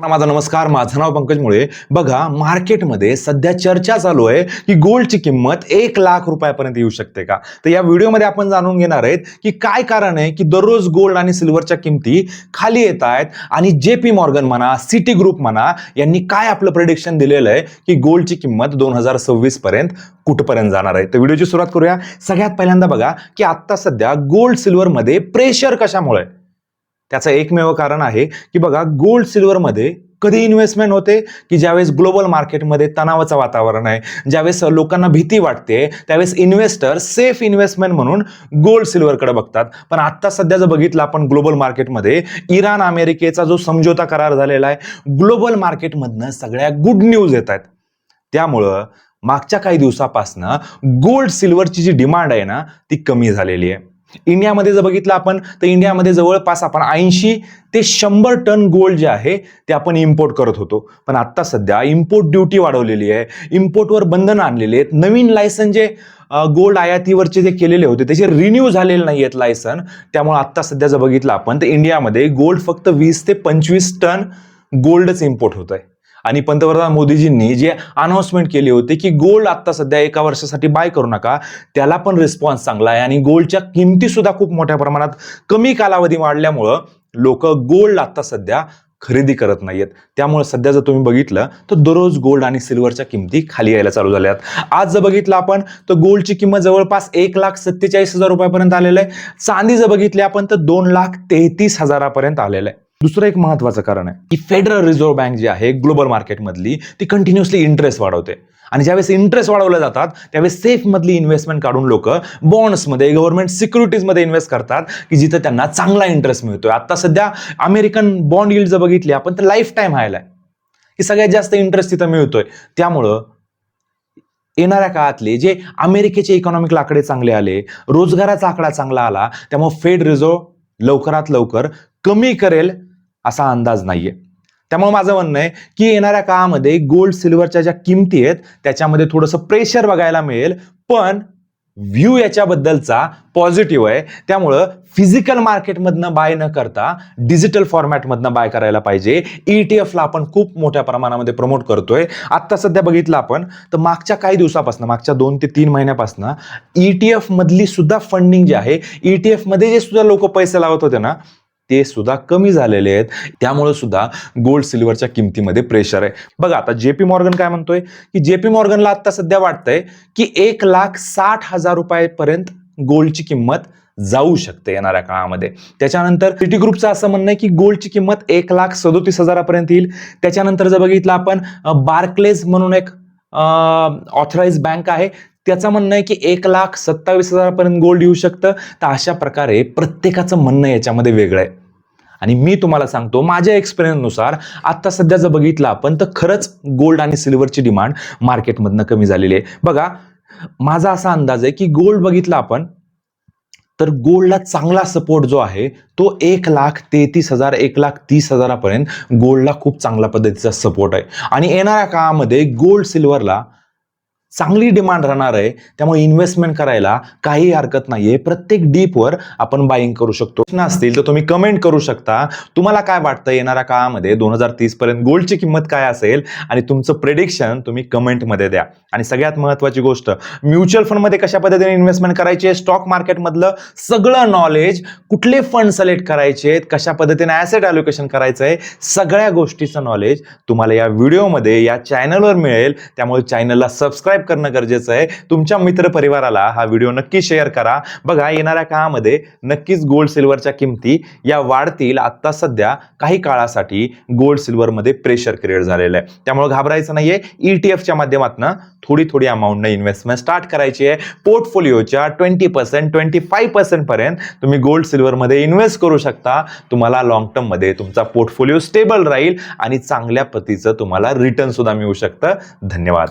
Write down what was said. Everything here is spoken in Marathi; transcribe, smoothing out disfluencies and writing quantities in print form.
माझा नमस्कार. माझं नाव पंकज मुळे. बघा, मार्केटमध्ये सध्या चर्चा चालू आहे की गोल्डची किंमत 1,00,000 रुपयापर्यंत येऊ शकते का. तर या व्हिडिओमध्ये आपण जाणून घेणार आहेत की काय कारण आहे की दररोज गोल्ड आणि सिल्वरच्या किमती खाली येत आहेत आणि JP मॉर्गन म्हणा, सिटी ग्रुप म्हणा यांनी काय आपलं प्रेडिक्शन दिलेलं आहे की गोल्डची किंमत 2026 पर्यंत कुठपर्यंत जाणार आहे. तर व्हिडिओची सुरुवात करूया. सगळ्यात पहिल्यांदा बघा की आता सध्या गोल्ड सिल्वरमध्ये प्रेशर कशामुळे. त्याचं एकमेव कारण आहे की बघा, गोल्ड सिल्वरमध्ये कधी इन्व्हेस्टमेंट होते की ज्यावेळेस ग्लोबल मार्केटमध्ये तणावाचं वातावरण आहे, ज्यावेळेस लोकांना भीती वाटते, त्यावेळेस इन्व्हेस्टर सेफ इन्व्हेस्टमेंट म्हणून गोल्ड सिल्वरकडे बघतात. पण आता सध्या जर बघितलं आपण ग्लोबल मार्केटमध्ये इराण अमेरिकेचा जो समझोता करार झालेला आहे, ग्लोबल मार्केटमधनं सगळ्या गुड न्यूज येत आहेत. त्यामुळं मागच्या काही दिवसापासनं गोल्ड सिल्वरची जी डिमांड आहे ना ती कमी झालेली आहे. इंडियामध्ये जर बघितलं आपण तर इंडियामध्ये जवळपास आपण 80 ते 100 टन गोल्ड जे आहे ते आपण इम्पोर्ट करत होतो. पण आता सध्या इम्पोर्ट ड्युटी वाढवलेली आहे, इम्पोर्टवर बंधन आणलेले आहेत. नवीन लायसन जे गोल्ड आयातीवरचे जे केलेले होते त्याचे रिन्यू झालेले नाही आहेत लायसन. त्यामुळे आता सध्या जर बघितलं आपण तर इंडियामध्ये गोल्ड फक्त 20 ते 25 टन गोल्डच इम्पोर्ट होत आहे. आणि पंतप्रधान मोदीजींनी जे अनाउन्समेंट केली होती की गोल्ड आता सध्या एका वर्षासाठी बाय करू नका, त्याला पण रिस्पॉन्स चांगला आहे आणि गोल्डच्या किमती सुद्धा खूप मोठ्या प्रमाणात कमी कालावधी वाढल्यामुळं लोक गोल्ड आता सध्या खरेदी करत नाहीयेत. त्यामुळे सध्या जर तुम्ही बघितलं तर दररोज गोल्ड आणि सिल्वरच्या किमती खाली यायला चालू झाल्या आहेत. आज जर बघितलं आपण तर गोल्डची किंमत जवळपास 1,47,000 रुपयापर्यंत आलेलं आहे. चांदी जर बघितली आपण तर 2,33,000 आलेलं आहे. दुसरं एक महत्वाचं कारण आहे की फेडरल रिझर्व्ह बँक जी आहे ग्लोबल मार्केटमधली ती कंटिन्युअसली इंटरेस्ट वाढवते आणि ज्यावेळेस इंटरेस्ट वाढवले जातात त्यावेळेस सेफ मधली इन्व्हेस्टमेंट काढून लोक बॉन्ड्समध्ये, गव्हर्नमेंट सिक्युरिटीजमध्ये इन्व्हेस्ट करतात की जिथे त्यांना चांगला इंटरेस्ट मिळतोय. आता सध्या अमेरिकन बॉन्ड यील्ड जर बघितली आपण तर लाईफ टाईम हायला आहे की सगळ्यात जास्त इंटरेस्ट तिथं मिळतोय. त्यामुळं येणाऱ्या काळातले जे अमेरिकेचे इकॉनॉमिक आकडे चांगले आले, रोजगाराचा आकडा चांगला आला, त्यामुळे फेड रिझर्व्ह लवकरात लवकर कमी करेल असा अंदाज नाहीये. त्यामुळे माझं म्हणणं आहे की येणाऱ्या काळामध्ये गोल्ड सिल्वरच्या ज्या किमती आहेत त्याच्यामध्ये थोडंसं प्रेशर बघायला मिळेल, पण व्ह्यू याच्याबद्दलचा पॉझिटिव्ह आहे. त्यामुळं फिजिकल मार्केटमधनं बाय न करता डिजिटल फॉर्मॅटमधनं बाय करायला पाहिजे. ETF ला आपण खूप मोठ्या प्रमाणामध्ये प्रमोट करतोय. आता सध्या बघितलं आपण तर मागच्या काही दिवसापासून, मागच्या 2 ते 3 महिन्यापासून ETF मधली सुद्धा फंडिंग जी आहे, ETF मध्ये जे सुद्धा लोक पैसे लावत होते ना ते सुद्धा कमी झालेले आहेत. त्यामुळे सुद्धा गोल्ड सिल्वरच्या किमतीमध्ये प्रेशर आहे. बघा, आता JP मॉर्गन काय म्हणतोय की JP मॉर्गनला आता सध्या वाटतंय की 1,60,000 रुपयापर्यंत गोल्डची किंमत जाऊ शकते येणाऱ्या काळामध्ये. त्याच्यानंतर सिटी ग्रुपचं असं म्हणणं आहे की गोल्डची किंमत 1,37,000 येईल. त्याच्यानंतर जर बघितलं आपण बार्क्लेज म्हणून एक ऑथराइज बँक आहे, त्याचं म्हणणं आहे की 1,27,000 गोल्ड येऊ शकतं. तर अशा प्रकारे प्रत्येकाचं म्हणणं याच्यामध्ये वेगळं आहे. आणि मी तुम्हाला सांगतो माझ्या एक्सपिरियन्सनुसार आता सध्या जर बघितलं आपण तर खरंच गोल्ड आणि सिल्वरची डिमांड मार्केटमधनं कमी झालेली आहे. बघा, माझा असा अंदाज आहे की गोल्ड बघितला आपण तर गोल्डला चांगला सपोर्ट जो आहे तो 1,33,000 1,30,000 गोल्डला खूप चांगल्या पद्धतीचा सपोर्ट आहे. आणि येणाऱ्या काळामध्ये गोल्ड सिल्वरला चांगली डिमांड राहणार आहे. त्यामुळे इन्व्हेस्टमेंट करायला काही हरकत नाहीये. प्रत्येक डीपवर आपण बाईंग करू शकतो. प्रश्न असतील तर तुम्ही कमेंट करू शकता. तुम्हाला काय वाटतं येणाऱ्या काळामध्ये 2030 पर्यंत गोल्डची किंमत काय असेल आणि तुमचं प्रेडिक्शन तुम्ही कमेंटमध्ये द्या. आणि सगळ्यात महत्त्वाची गोष्ट, म्युच्युअल फंडमध्ये कशा पद्धतीने इन्व्हेस्टमेंट करायची आहे, स्टॉक मार्केटमधलं सगळं नॉलेज, कुठले फंड सिलेक्ट करायचे आहेत, कशा पद्धतीने ॲसेट अलोकेशन करायचं आहे, सगळ्या गोष्टीचं नॉलेज तुम्हाला या व्हिडिओमध्ये या चॅनलवर मिळेल. त्यामुळे चॅनलला सबस्क्राईब करणं गरजेचं आहे. तुमच्या मित्र परिवाराला हा व्हिडिओ नक्की शेअर करा. बघा, येणाऱ्या काळामध्ये नक्कीच गोल्ड सिल्वरच्या किमती या वाढतील. आता सध्या काही काळासाठी गोल्ड सिल्वरमध्ये प्रेशर क्रिएट झालेलं आहे. त्यामुळे घाबरायचं नाहीये. ETFच्या माध्यमातून थोडी अमाऊंटने इन्व्हेस्टमेंट स्टार्ट करायची आहे. पोर्टफोलिओच्या 20% 25% पर्यंत तुम्ही गोल्ड सिल्वरमध्ये इन्व्हेस्ट करू शकता. तुम्हाला लॉंग टर्म मध्ये तुमचा पोर्टफोलिओ स्टेबल राहील आणि चांगल्या पद्धतीचं तुम्हाला रिटर्न सुद्धा मिळू शकतं. धन्यवाद.